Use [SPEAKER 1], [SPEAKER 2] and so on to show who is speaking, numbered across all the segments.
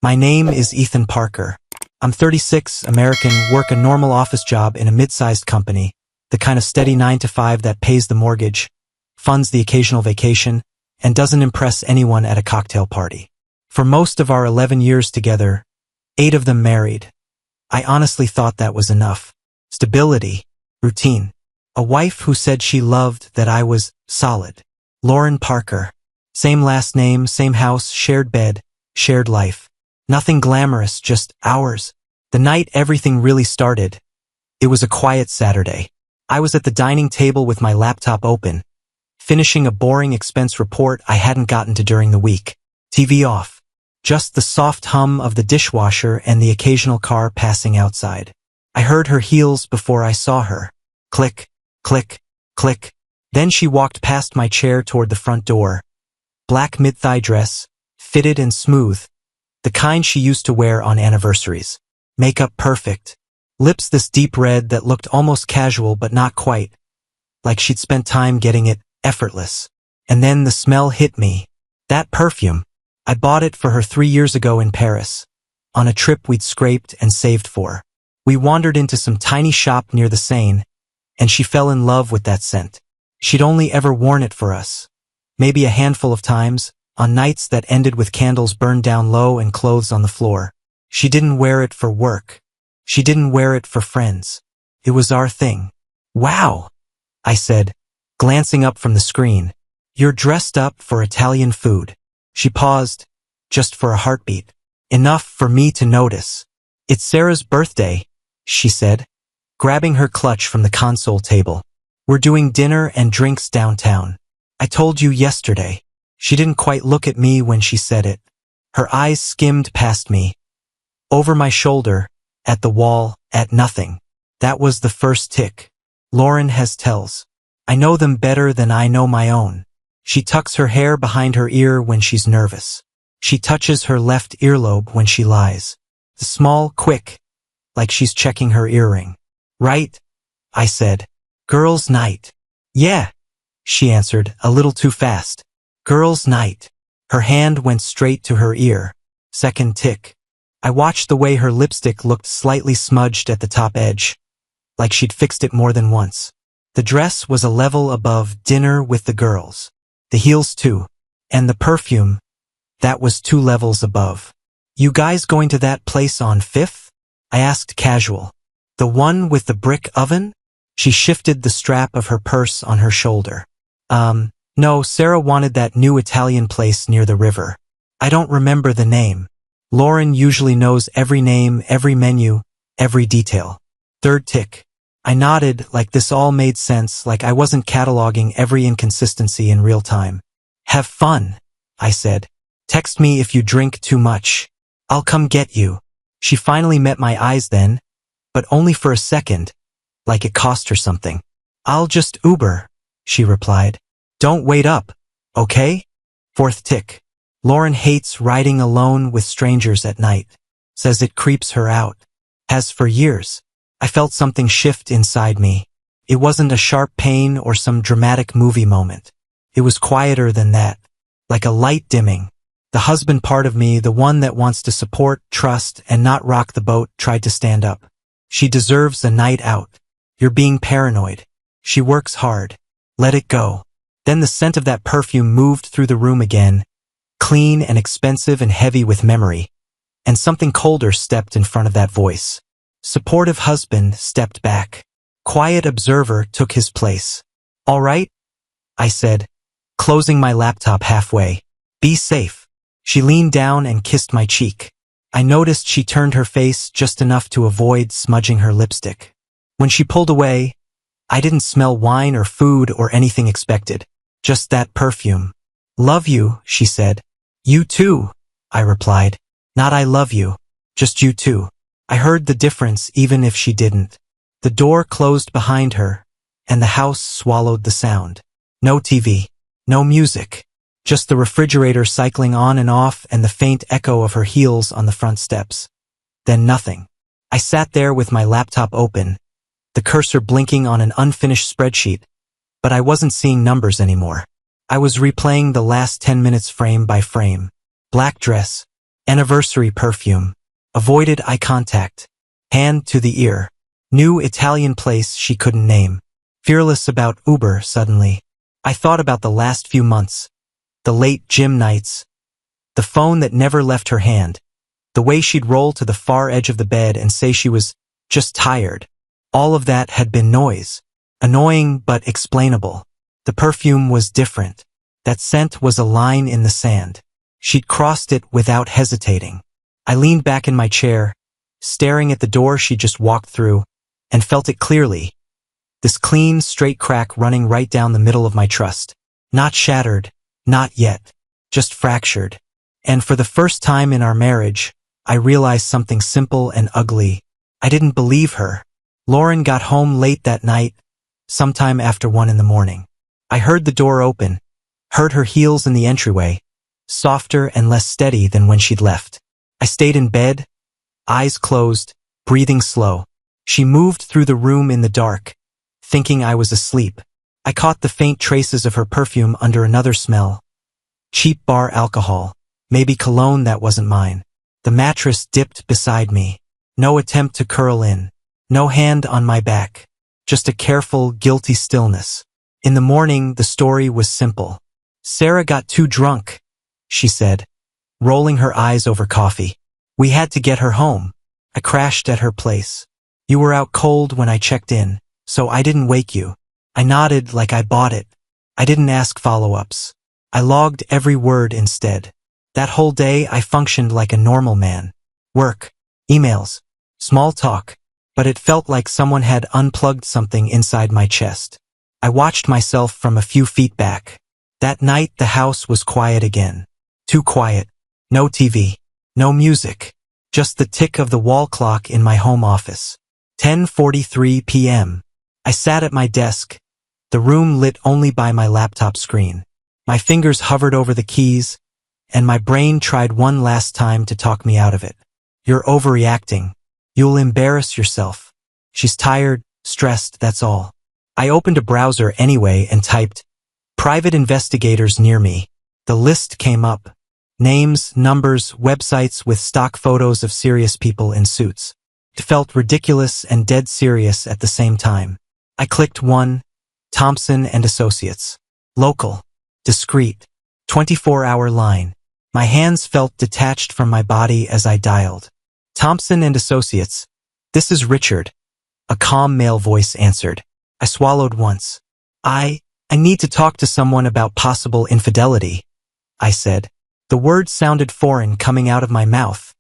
[SPEAKER 1] My name is Ethan Parker. I'm 36, American, work a normal office job in a mid-sized company, the kind of steady 9 to 5 that pays the mortgage, funds the occasional vacation, and doesn't impress anyone at a cocktail party. For most of our 11 years together, 8 of them married, I honestly thought that was enough. Stability, routine. A wife who said she loved that I was solid. Lauren Parker. Same last name, same house, shared bed, shared life. Nothing glamorous, just ours. The night everything really started, it was a quiet Saturday. I was at the dining table with my laptop open, finishing a boring expense report I hadn't gotten to during the week. TV off. Just the soft hum of the dishwasher and the occasional car passing outside. I heard her heels before I saw her. Click, click, click. Then she walked past my chair toward the front door. Black mid-thigh dress, fitted and smooth, the kind she used to wear on anniversaries. Makeup perfect. Lips this deep red that looked almost casual but not quite, like she'd spent time getting it effortless. And then the smell hit me. That perfume. I bought it for her 3 years ago in Paris, on a trip we'd scraped and saved for. We wandered into some tiny shop near the Seine, and she fell in love with that scent. She'd only ever worn it for us, maybe a handful of times, on nights that ended with candles burned down low and clothes on the floor. She didn't wear it for work. She didn't wear it for friends. It was our thing. Wow, I said, glancing up from the screen. You're dressed up for Italian food. She paused, just for a heartbeat. Enough for me to notice. It's Sarah's birthday, she said, grabbing her clutch from the console table. We're doing dinner and drinks downtown. I told you yesterday. She didn't quite look at me when she said it. Her eyes skimmed past me, over my shoulder, at the wall, at nothing. That was the first tick. Lauren has tells. I know them better than I know my own. She tucks her hair behind her ear when she's nervous. She touches her left earlobe when she lies. The small, quick, like she's checking her earring. Right? I said. Girls' night. Yeah, she answered, a little too fast. Girls' night. Her hand went straight to her ear. Second tick. I watched the way her lipstick looked slightly smudged at the top edge, like she'd fixed it more than once. The dress was a level above dinner with the girls. The heels too. And the perfume, that was 2 levels above. You guys going to that place on 5th? I asked casual. The one with the brick oven? She shifted the strap of her purse on her shoulder. No, Sarah wanted that new Italian place near the river. I don't remember the name. Lauren usually knows every name, every menu, every detail. Third tick. I nodded like this all made sense, like I wasn't cataloging every inconsistency in real time. Have fun, I said. Text me if you drink too much. I'll come get you. She finally met my eyes then, but only for a second, like it cost her something. I'll just Uber, she replied. Don't wait up, okay? Fourth tick. Lauren hates riding alone with strangers at night. Says it creeps her out. Has for years. I felt something shift inside me. It wasn't a sharp pain or some dramatic movie moment. It was quieter than that. Like a light dimming. The husband part of me, the one that wants to support, trust, and not rock the boat, tried to stand up. She deserves a night out. You're being paranoid. She works hard. Let it go. Then the scent of that perfume moved through the room again, clean and expensive and heavy with memory, and something colder stepped in front of that voice. Supportive husband stepped back. Quiet observer took his place. All right, I said, closing my laptop halfway. Be safe. She leaned down and kissed my cheek. I noticed she turned her face just enough to avoid smudging her lipstick. When she pulled away, I didn't smell wine or food or anything expected. Just that perfume. Love you, she said. You too, I replied. Not I love you. Just you too. I heard the difference even if she didn't. The door closed behind her, and the house swallowed the sound. No TV. No music. Just the refrigerator cycling on and off and the faint echo of her heels on the front steps. Then nothing. I sat there with my laptop open, the cursor blinking on an unfinished spreadsheet, but I wasn't seeing numbers anymore. I was replaying the last 10 minutes frame by frame. Black dress, Anniversary perfume. Avoided eye contact. Hand to the ear. New Italian place she couldn't name. Fearless about Uber suddenly. I thought about the last few months. The late gym nights. The phone that never left her hand. The way she'd roll to the far edge of the bed and say she was just tired. All of that had been noise. Annoying but explainable. The perfume was different. That scent was a line in the sand. She'd crossed it without hesitating. I leaned back in my chair, staring at the door she just walked through, and felt it clearly. This clean, straight crack running right down the middle of my trust. Not shattered, not yet, just fractured. And for the first time in our marriage, I realized something simple and ugly. I didn't believe her. Lauren got home late that night, sometime after 1 a.m. I heard the door open, heard her heels in the entryway, softer and less steady than when she'd left. I stayed in bed, eyes closed, breathing slow. She moved through the room in the dark, thinking I was asleep. I caught the faint traces of her perfume under another smell. Cheap bar alcohol, maybe cologne that wasn't mine. The mattress dipped beside me. No attempt to curl in. No hand on my back. Just a careful, guilty stillness. In the morning, the story was simple. Sarah got too drunk, she said, rolling her eyes over coffee. We had to get her home. I crashed at her place. You were out cold when I checked in, so I didn't wake you. I nodded like I bought it. I didn't ask follow-ups. I logged every word instead. That whole day I functioned like a normal man. Work, emails, small talk, but it felt like someone had unplugged something inside my chest. I watched myself from a few feet back. That night the house was quiet again. Too quiet. No TV. No music. Just the tick of the wall clock in my home office. 10:43 p.m. I sat at my desk, the room lit only by my laptop screen. My fingers hovered over the keys, and my brain tried one last time to talk me out of it. You're overreacting. You'll embarrass yourself. She's tired, stressed, that's all. I opened a browser anyway and typed, private investigators near me. The list came up. Names, numbers, websites with stock photos of serious people in suits. It felt ridiculous and dead serious at the same time. I clicked one, Thompson and Associates. Local. Discreet. 24-hour line. My hands felt detached from my body as I dialed. Thompson and Associates. This is Richard. A calm male voice answered. I swallowed once. I need to talk to someone about possible infidelity, I said. The word sounded foreign coming out of my mouth,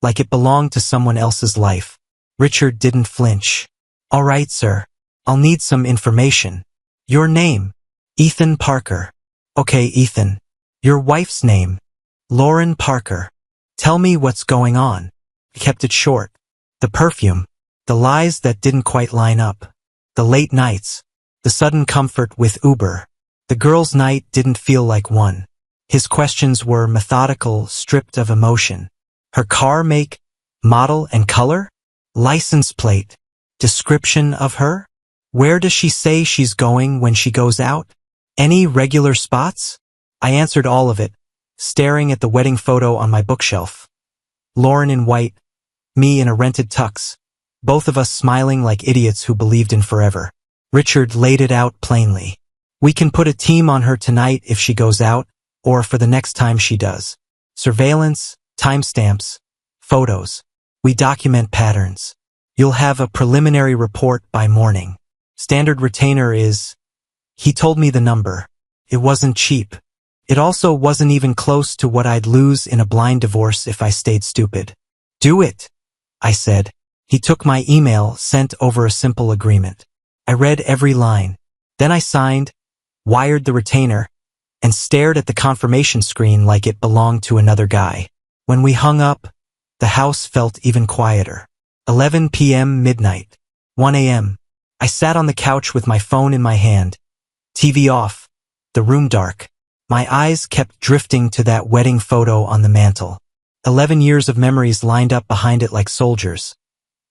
[SPEAKER 1] like it belonged to someone else's life. Richard didn't flinch. All right, sir. I'll need some information. Your name? Ethan Parker. Okay, Ethan. Your wife's name? Lauren Parker. Tell me what's going on. I kept it short. The perfume. The lies that didn't quite line up. The late nights. The sudden comfort with Uber. The girls' night didn't feel like one. His questions were methodical, stripped of emotion. Her car make, model and color? License plate. Description of her? Where does she say she's going when she goes out? Any regular spots? I answered all of it, staring at the wedding photo on my bookshelf. Lauren in white, me in a rented tux, both of us smiling like idiots who believed in forever. Richard laid it out plainly. We can put a team on her tonight if she goes out, or for the next time she does. Surveillance, timestamps, photos. We document patterns. You'll have a preliminary report by morning. Standard retainer is... He told me the number. It wasn't cheap. It also wasn't even close to what I'd lose in a blind divorce if I stayed stupid. Do it, I said. He took my email, sent over a simple agreement. I read every line. Then I signed, wired the retainer, and stared at the confirmation screen like it belonged to another guy. When we hung up, the house felt even quieter. 11 p.m. midnight. 1 a.m. I sat on the couch with my phone in my hand. TV off. The room dark. My eyes kept drifting to that wedding photo on the mantle. 11 years of memories lined up behind it like soldiers.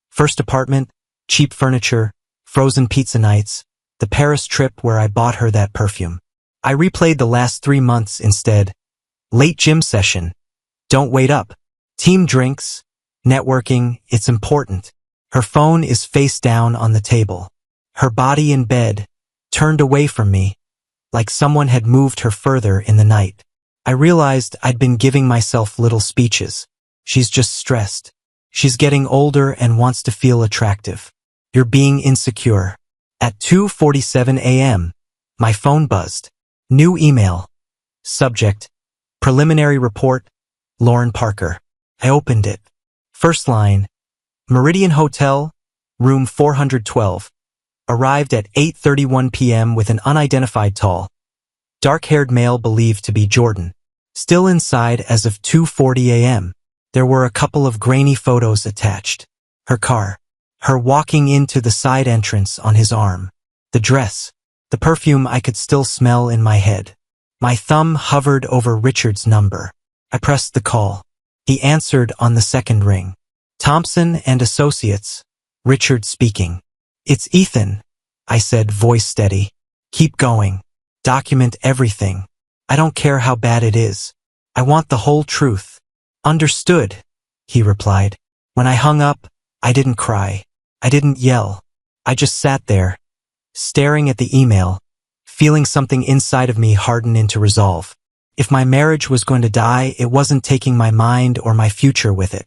[SPEAKER 1] First apartment, cheap furniture, frozen pizza nights, the Paris trip where I bought her that perfume. I replayed the last 3 months instead. Late gym session. Don't wait up. Team drinks, networking, it's important. Her phone is face down on the table. Her body in bed, turned away from me, like someone had moved her further in the night. I realized I'd been giving myself little speeches. She's just stressed. She's getting older and wants to feel attractive. You're being insecure. At 2:47 a.m., my phone buzzed. New email. Subject: Preliminary report, Lauren Parker. I opened it. First line: Meridian Hotel, room 412. Arrived at 8:31 p.m. with an unidentified tall, dark-haired male believed to be Jordan. Still inside as of 2:40 a.m. There were a couple of grainy photos attached. Her car. Her walking into the side entrance on his arm. The dress. The perfume I could still smell in my head. My thumb hovered over Richard's number. I pressed the call. He answered on the second ring. Thompson and Associates. Richard speaking. It's Ethan, I said, voice steady. Keep going. Document everything. I don't care how bad it is. I want the whole truth. Understood, he replied. When I hung up, I didn't cry. I didn't yell. I just sat there, staring at the email, feeling something inside of me harden into resolve. If my marriage was going to die, it wasn't taking my mind or my future with it.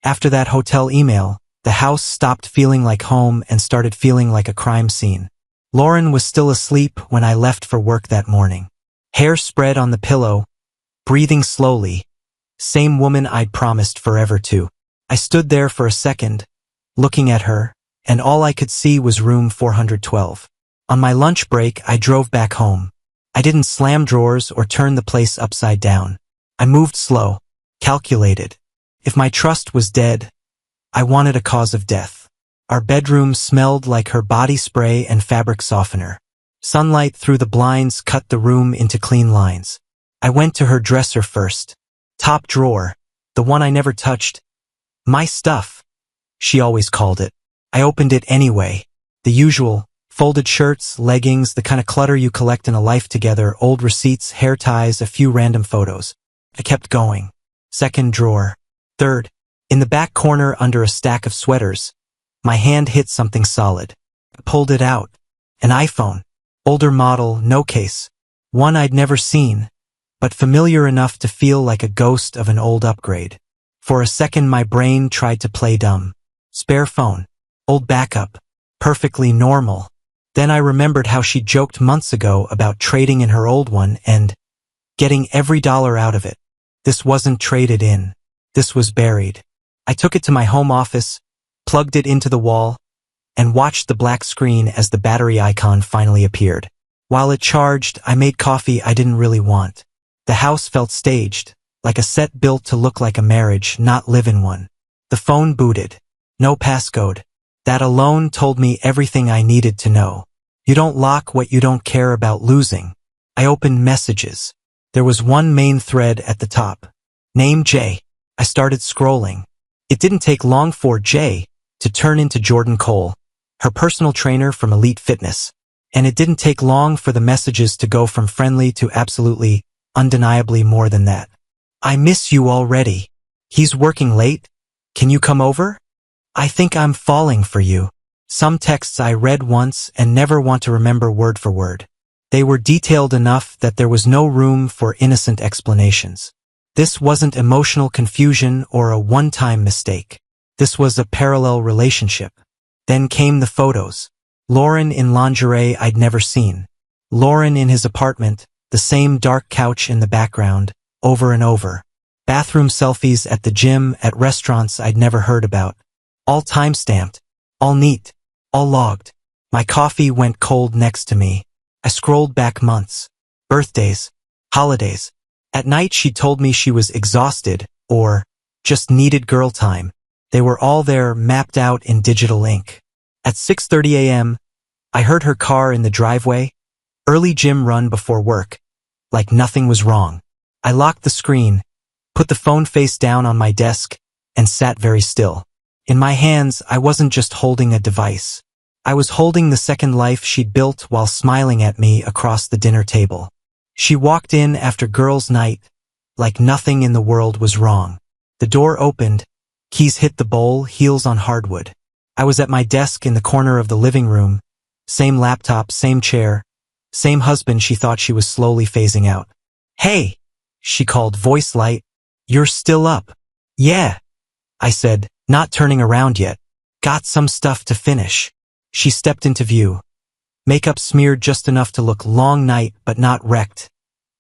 [SPEAKER 1] After that hotel email, the house stopped feeling like home and started feeling like a crime scene. Lauren was still asleep when I left for work that morning. Hair spread on the pillow, breathing slowly. Same woman I'd promised forever to. I stood there for a second, looking at her, and all I could see was room 412. On my lunch break, I drove back home. I didn't slam drawers or turn the place upside down. I moved slow, calculated. If my trust was dead, I wanted a cause of death. Our bedroom smelled like her body spray and fabric softener. Sunlight through the blinds cut the room into clean lines. I went to her dresser first. Top drawer, the one I never touched. My stuff, she always called it. I opened it anyway. The usual, folded shirts, leggings, the kind of clutter you collect in a life together, old receipts, hair ties, a few random photos. I kept going. Second drawer. Third. In the back corner under a stack of sweaters, my hand hit something solid. I pulled it out. An iPhone. Older model, no case. One I'd never seen, but familiar enough to feel like a ghost of an old upgrade. For a second my brain tried to play dumb. Spare phone. Old backup. Perfectly normal. Then I remembered how she joked months ago about trading in her old one and getting every dollar out of it. This wasn't traded in. This was buried. I took it to my home office, plugged it into the wall, and watched the black screen as the battery icon finally appeared. While it charged, I made coffee I didn't really want. The house felt staged, like a set built to look like a marriage, not live in one. The phone booted. No passcode. That alone told me everything I needed to know. You don't lock what you don't care about losing. I opened messages. There was one main thread at the top. Name Jay. I started scrolling. It didn't take long for Jay to turn into Jordan Cole, her personal trainer from Elite Fitness. And it didn't take long for the messages to go from friendly to absolutely, undeniably more than that. I miss you already. He's working late. Can you come over? I think I'm falling for you. Some texts I read once and never want to remember word for word. They were detailed enough that there was no room for innocent explanations. This wasn't emotional confusion or a one-time mistake. This was a parallel relationship. Then came the photos. Lauren in lingerie I'd never seen. Lauren in his apartment, the same dark couch in the background, over and over. Bathroom selfies at the gym, at restaurants I'd never heard about. All time-stamped. All neat. All logged. My coffee went cold next to me. I scrolled back months. Birthdays. Holidays. At night she told me she was exhausted, or just needed girl time. They were all there, mapped out in digital ink. At 6:30 a.m., I heard her car in the driveway, early gym run before work, like nothing was wrong. I locked the screen, put the phone face down on my desk, and sat very still. In my hands, I wasn't just holding a device. I was holding the second life she'd built while smiling at me across the dinner table. She walked in after girls' night, like nothing in the world was wrong. The door opened. Keys hit the bowl, heels on hardwood. I was at my desk in the corner of the living room. Same laptop, same chair, same husband she thought she was slowly phasing out. "Hey," she called, voice light. "You're still up?" "Yeah," I said, not turning around yet. "Got some stuff to finish." She stepped into view. Makeup smeared just enough to look long night but not wrecked.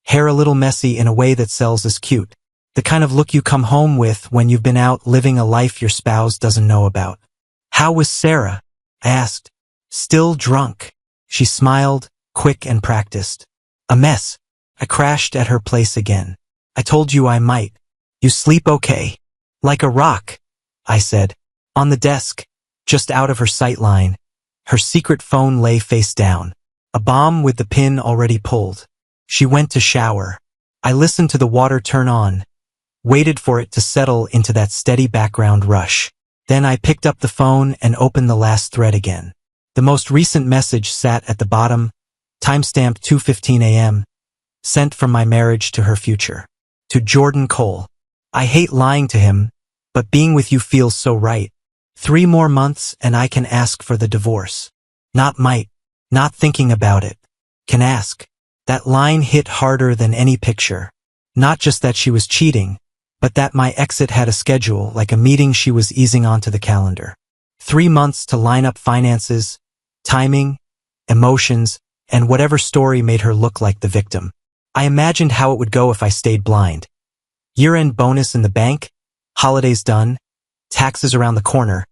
[SPEAKER 1] Hair a little messy in a way that sells as cute. The kind of look you come home with when you've been out living a life your spouse doesn't know about. "How was Sarah?" I asked. "Still drunk." She smiled, quick and practiced. "A mess. I crashed at her place again. I told you I might. You sleep okay?" "Like a rock," I said. On the desk, just out of her sight line, her secret phone lay face down, a bomb with the pin already pulled. She went to shower. I listened to the water turn on, waited for it to settle into that steady background rush. Then I picked up the phone and opened the last thread again. The most recent message sat at the bottom, timestamp 2:15 a.m., sent from my marriage to her future. To Jordan Cole. "I hate lying to him, but being with you feels so right. 3 more months and I can ask for the divorce. Not might, not thinking about it. Can ask." That line hit harder than any picture. Not just that she was cheating, but that my exit had a schedule, like a meeting she was easing onto the calendar. 3 months to line up finances, timing, emotions, and whatever story made her look like the victim. I imagined how it would go if I stayed blind. Year-end bonus in the bank, holidays done, taxes around the corner,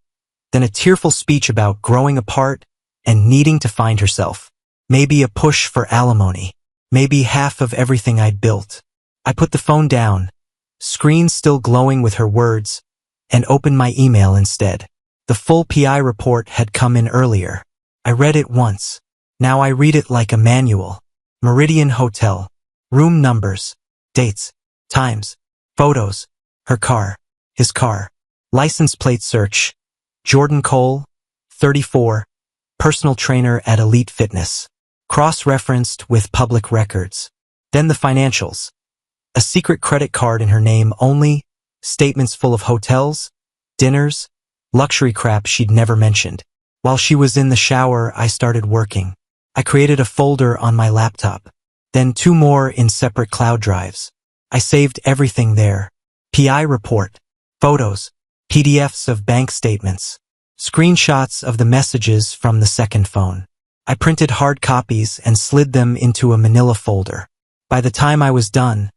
[SPEAKER 1] then a tearful speech about growing apart and needing to find herself. Maybe a push for alimony. Maybe half of everything I'd built. I put the phone down, screen still glowing with her words, and opened my email instead. The full PI report had come in earlier. I read it once. Now I read it like a manual. Meridian Hotel. Room numbers. Dates. Times. Photos. Her car. His car. License plate search. Jordan Cole, 34, personal trainer at Elite Fitness. Cross-referenced with public records. Then the financials. A secret credit card in her name only, statements full of hotels, dinners, luxury crap she'd never mentioned. While she was in the shower, I started working. I created a folder on my laptop, then 2 more in separate cloud drives. I saved everything there. PI report, photos, PDFs of bank statements, screenshots of the messages from the second phone. I printed hard copies and slid them into a manila folder. By the time I was done,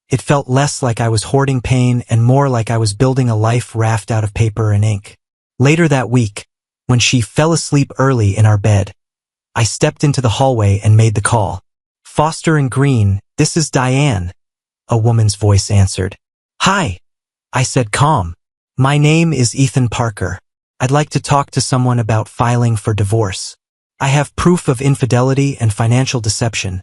[SPEAKER 1] it felt less like I was hoarding pain and more like I was building a life raft out of paper and ink. Later that week, when she fell asleep early in our bed, I stepped into the hallway and made the call. "Foster and Green, this is Diane," a woman's voice answered. "Hi," I said, calm. "My name is Ethan Parker. I'd like to talk to someone about filing for divorce. I have proof of infidelity and financial deception,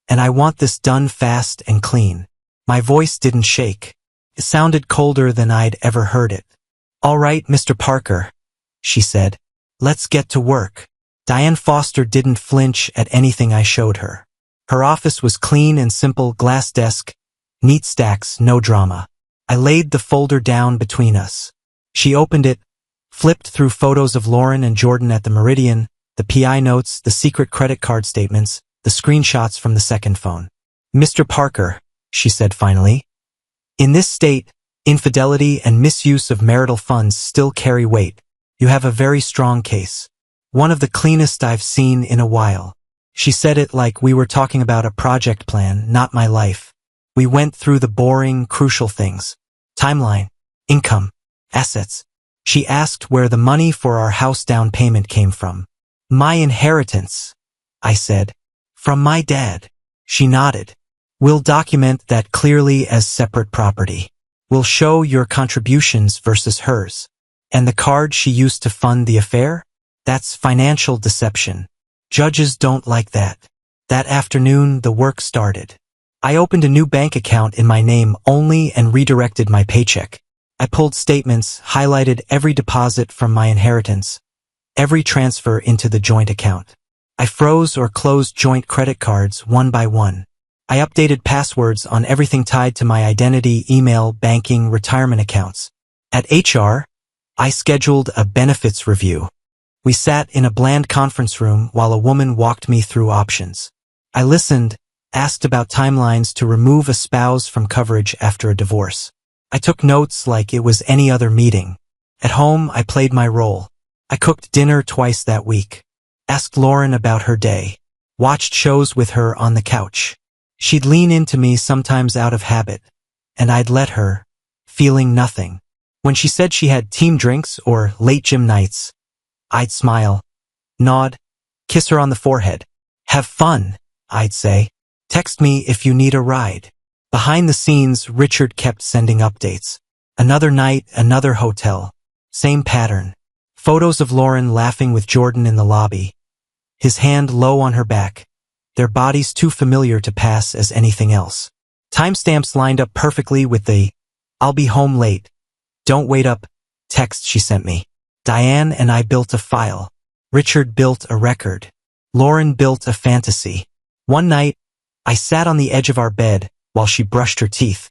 [SPEAKER 1] and I want this done fast and clean." My voice didn't shake. It sounded colder than I'd ever heard it. "All right, Mr. Parker," she said. "Let's get to work." Diane Foster didn't flinch at anything I showed her. Her office was clean and simple, glass desk, neat stacks, no drama. I laid the folder down between us. She opened it, flipped through photos of Lauren and Jordan at the Meridian, the PI notes, the secret credit card statements, the screenshots from the second phone. "Mr. Parker," she said finally, "in this state, infidelity and misuse of marital funds still carry weight. You have a very strong case. One of the cleanest I've seen in a while." She said it like we were talking about a project plan, not my life. We went through the boring, crucial things. Timeline, income, assets. She asked where the money for our house down payment came from. "My inheritance," I said. "From my dad." She nodded. "We'll document that clearly as separate property. We'll show your contributions versus hers. And the card she used to fund the affair? That's financial deception. Judges don't like that." That afternoon, the work started. I opened a new bank account in my name only and redirected my paycheck. I pulled statements, highlighted every deposit from my inheritance, every transfer into the joint account. I froze or closed joint credit cards one by one. I updated passwords on everything tied to my identity, email, banking, retirement accounts. At HR, I scheduled a benefits review. We sat in a bland conference room while a woman walked me through options. I listened, asked about timelines to remove a spouse from coverage after a divorce. I took notes like it was any other meeting. At home, I played my role. I cooked dinner twice that week. Asked Lauren about her day. Watched shows with her on the couch. She'd lean into me sometimes out of habit, and I'd let her, feeling nothing. When she said she had team drinks or late gym nights, I'd smile, nod, kiss her on the forehead. Have fun, I'd say. Text me if you need a ride. Behind the scenes, Richard kept sending updates. Another night, another hotel. Same pattern. Photos of Lauren laughing with Jordan in the lobby. His hand low on her back. Their bodies too familiar to pass as anything else. Timestamps lined up perfectly with the, "I'll be home late. Don't wait up," text she sent me. Diane and I built a file. Richard built a record. Lauren built a fantasy. One night, I sat on the edge of our bed while she brushed her teeth,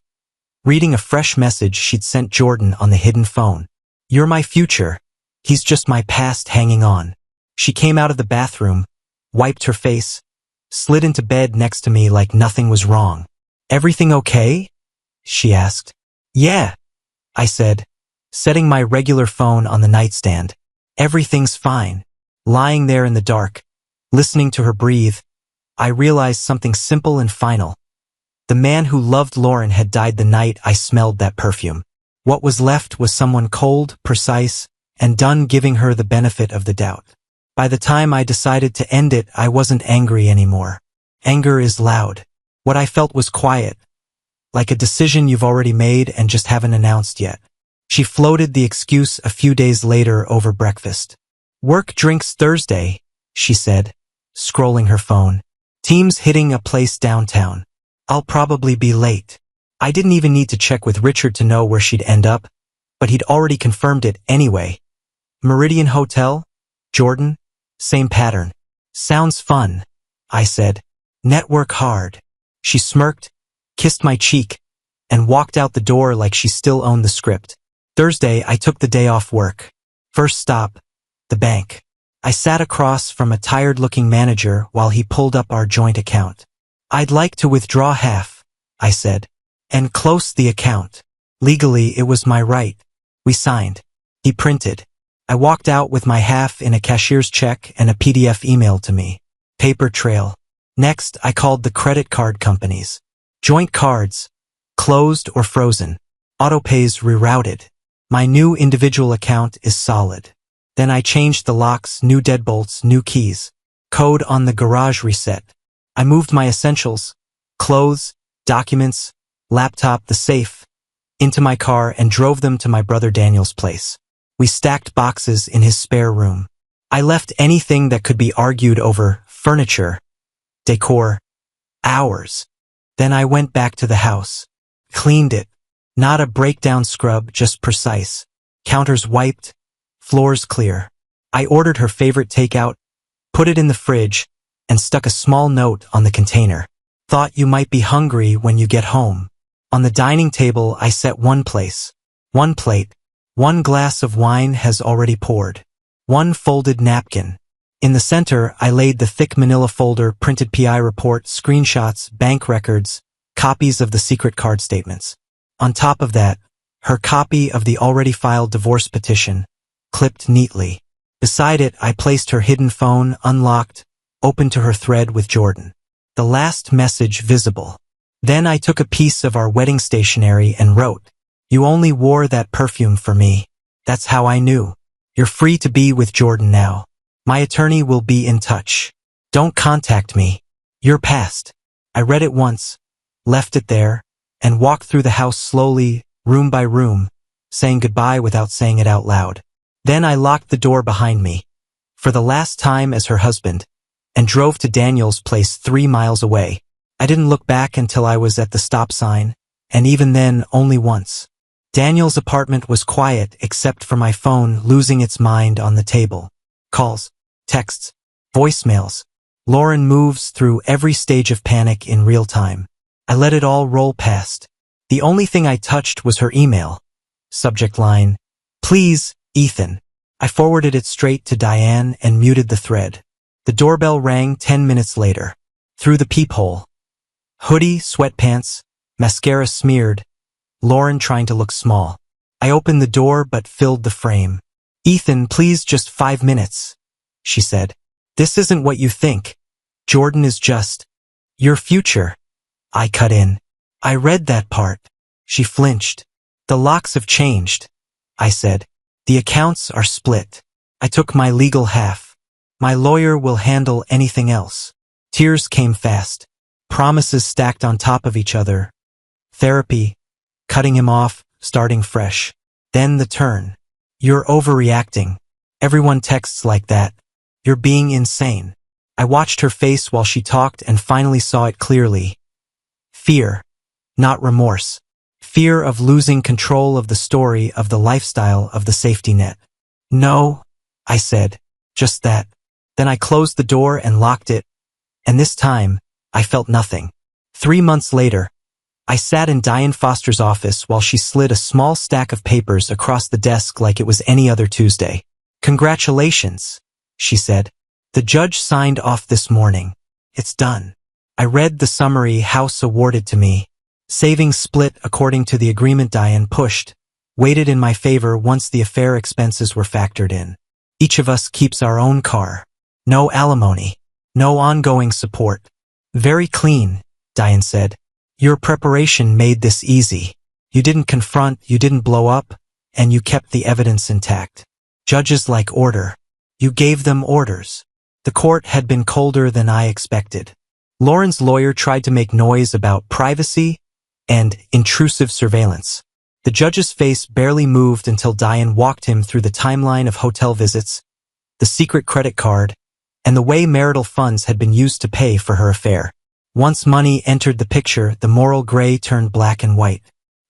[SPEAKER 1] reading a fresh message she'd sent Jordan on the hidden phone. "You're my future. He's just my past hanging on." She came out of the bathroom, wiped her face, slid into bed next to me like nothing was wrong. "Everything okay?" she asked. "Yeah," I said, setting my regular phone on the nightstand. "Everything's fine." Lying there in the dark, listening to her breathe, I realized something simple and final. The man who loved Lauren had died the night I smelled that perfume. What was left was someone cold, precise, and done giving her the benefit of the doubt. By the time I decided to end it, I wasn't angry anymore. Anger is loud. What I felt was quiet, like a decision you've already made and just haven't announced yet. She floated the excuse a few days later over breakfast. "Work drinks Thursday," she said, scrolling her phone. "Team's hitting a place downtown. I'll probably be late." I didn't even need to check with Richard to know where she'd end up, but he'd already confirmed it anyway. Meridian Hotel? Jordan? Same pattern. "Sounds fun," I said. "Network hard." She smirked, kissed my cheek, and walked out the door like she still owned the script. Thursday, I took the day off work. First stop, the bank. I sat across from a tired-looking manager while he pulled up our joint account. "I'd like to withdraw half," I said, "and close the account." Legally, it was my right. We signed. He printed. I walked out with my half in a cashier's check and a PDF emailed to me. Paper trail. Next, I called the credit card companies. Joint cards, closed or frozen. Autopays rerouted. My new individual account is solid. Then I changed the locks, new deadbolts, new keys. Code on the garage reset. I moved my essentials, clothes, documents, laptop, the safe, into my car and drove them to my brother Daniel's place. We stacked boxes in his spare room. I left anything that could be argued over, furniture, decor, hours. Then I went back to the house. Cleaned it. Not a breakdown scrub, just precise. Counters wiped, floors clear. I ordered her favorite takeout, put it in the fridge, and stuck a small note on the container. "Thought you might be hungry when you get home." On the dining table, I set one plate. One glass of wine has already poured. One folded napkin. In the center, I laid the thick manila folder, printed PI report, screenshots, bank records, copies of the secret card statements. On top of that, her copy of the already filed divorce petition, clipped neatly. Beside it, I placed her hidden phone, unlocked, open to her thread with Jordan. The last message visible. Then I took a piece of our wedding stationery and wrote, "You only wore that perfume for me. That's how I knew. You're free to be with Jordan now. My attorney will be in touch. Don't contact me. You're past." I read it once, left it there, and walked through the house slowly, room by room, saying goodbye without saying it out loud. Then I locked the door behind me, for the last time as her husband, and drove to Daniel's place 3 miles away. I didn't look back until I was at the stop sign, and even then only once. Daniel's apartment was quiet except for my phone losing its mind on the table. Calls, texts, voicemails, Lauren moves through every stage of panic in real time. I let it all roll past. The only thing I touched was her email. Subject line, "Please, Ethan." I forwarded it straight to Diane and muted the thread. The doorbell rang 10 minutes later. Through the peephole. Hoodie, sweatpants, mascara smeared, Lauren trying to look small. I opened the door but filled the frame. "Ethan, please, just 5 minutes," she said. "This isn't what you think. Jordan is just your future." I cut in. "I read that part." She flinched. "The locks have changed," I said. "The accounts are split. I took my legal half. My lawyer will handle anything else." Tears came fast. Promises stacked on top of each other. Therapy, cutting him off, starting fresh. Then the turn. "You're overreacting. Everyone texts like that. You're being insane." I watched her face while she talked and finally saw it clearly. Fear, not remorse. Fear of losing control of the story, of the lifestyle, of the safety net. "No," I said, "just that." Then I closed the door and locked it, and this time, I felt nothing. 3 months later, I sat in Diane Foster's office while she slid a small stack of papers across the desk like it was any other Tuesday. "Congratulations," she said. "The judge signed off this morning. It's done." I read the summary House awarded to me. Savings split according to the agreement Diane pushed, weighted in my favor once the affair expenses were factored in. Each of us keeps our own car. No alimony. No ongoing support. "Very clean," Diane said. "Your preparation made this easy. You didn't confront, you didn't blow up, and you kept the evidence intact. Judges like order. You gave them orders." The court had been colder than I expected. Lauren's lawyer tried to make noise about privacy and intrusive surveillance. The judge's face barely moved until Diane walked him through the timeline of hotel visits, the secret credit card, and the way marital funds had been used to pay for her affair. Once money entered the picture, the moral gray turned black and white.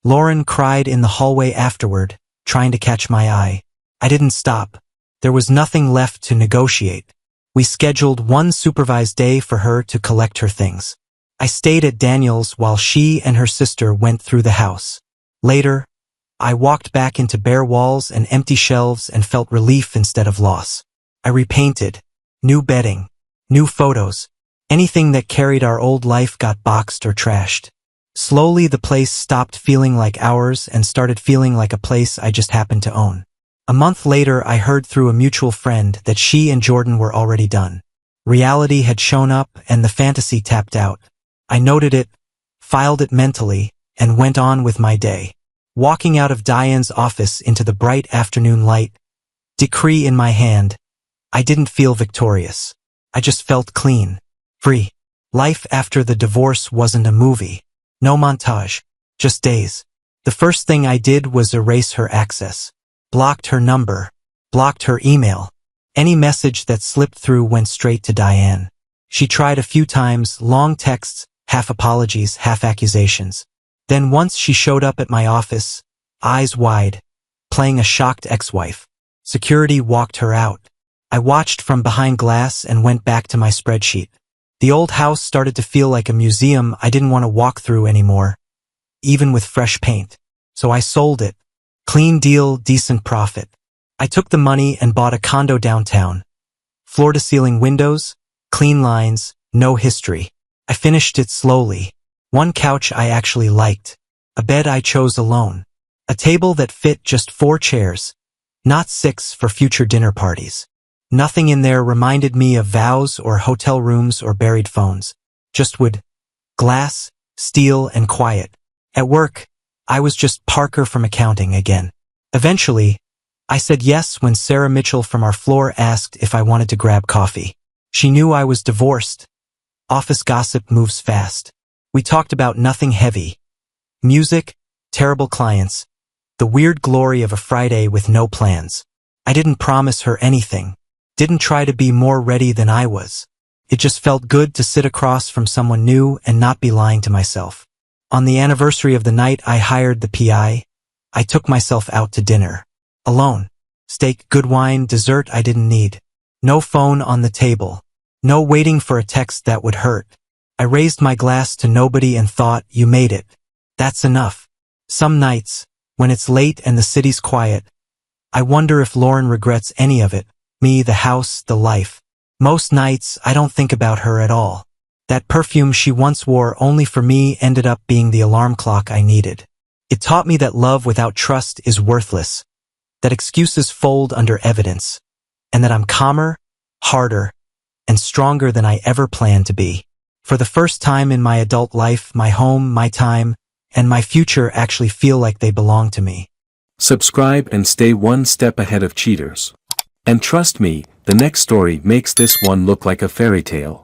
[SPEAKER 1] Lauren cried in the hallway afterward, trying to catch my eye. I didn't stop. There was nothing left to negotiate. We scheduled one supervised day for her to collect her things. I stayed at Daniel's while she and her sister went through the house. Later, I walked back into bare walls and empty shelves and felt relief instead of loss. I repainted. New bedding. New photos. Anything that carried our old life got boxed or trashed. Slowly the place stopped feeling like ours and started feeling like a place I just happened to own. A month later, I heard through a mutual friend that she and Jordan were already done. Reality had shown up and the fantasy tapped out. I noted it, filed it mentally, and went on with my day. Walking out of Diane's office into the bright afternoon light, decree in my hand, I didn't feel victorious. I just felt clean, free. Life after the divorce wasn't a movie. No montage, just days. The first thing I did was erase her access. Blocked her number, blocked her email. Any message that slipped through went straight to Diane. She tried a few times, long texts, half apologies, half accusations. Then once she showed up at my office, eyes wide, playing a shocked ex-wife. Security walked her out. I watched from behind glass and went back to my spreadsheet. The old house started to feel like a museum I didn't want to walk through anymore, even with fresh paint. So I sold it. Clean deal, decent profit. I took the money and bought a condo downtown. Floor-to-ceiling windows, clean lines, no history. I finished it slowly. One couch I actually liked. A bed I chose alone. A table that fit just 4 chairs, not 6 for future dinner parties. Nothing in there reminded me of vows or hotel rooms or buried phones. Just wood, glass, steel, and quiet. At work, I was just Parker from accounting again. Eventually, I said yes when Sarah Mitchell from our floor asked if I wanted to grab coffee. She knew I was divorced. Office gossip moves fast. We talked about nothing heavy. Music, terrible clients, the weird glory of a Friday with no plans. I didn't promise her anything. Didn't try to be more ready than I was. It just felt good to sit across from someone new and not be lying to myself. On the anniversary of the night I hired the PI, I took myself out to dinner. Alone. Steak, good wine, dessert I didn't need. No phone on the table. No waiting for a text that would hurt. I raised my glass to nobody and thought, you made it. That's enough. Some nights, when it's late and the city's quiet, I wonder if Lauren regrets any of it. Me, the house, the life. Most nights, I don't think about her at all. That perfume she once wore only for me ended up being the alarm clock I needed. It taught me that love without trust is worthless, that excuses fold under evidence, and that I'm calmer, harder, and stronger than I ever planned to be. For the first time in my adult life, my home, my time, and my future actually feel like they belong to me.
[SPEAKER 2] Subscribe and stay one step ahead of cheaters. And trust me, the next story makes this one look like a fairy tale.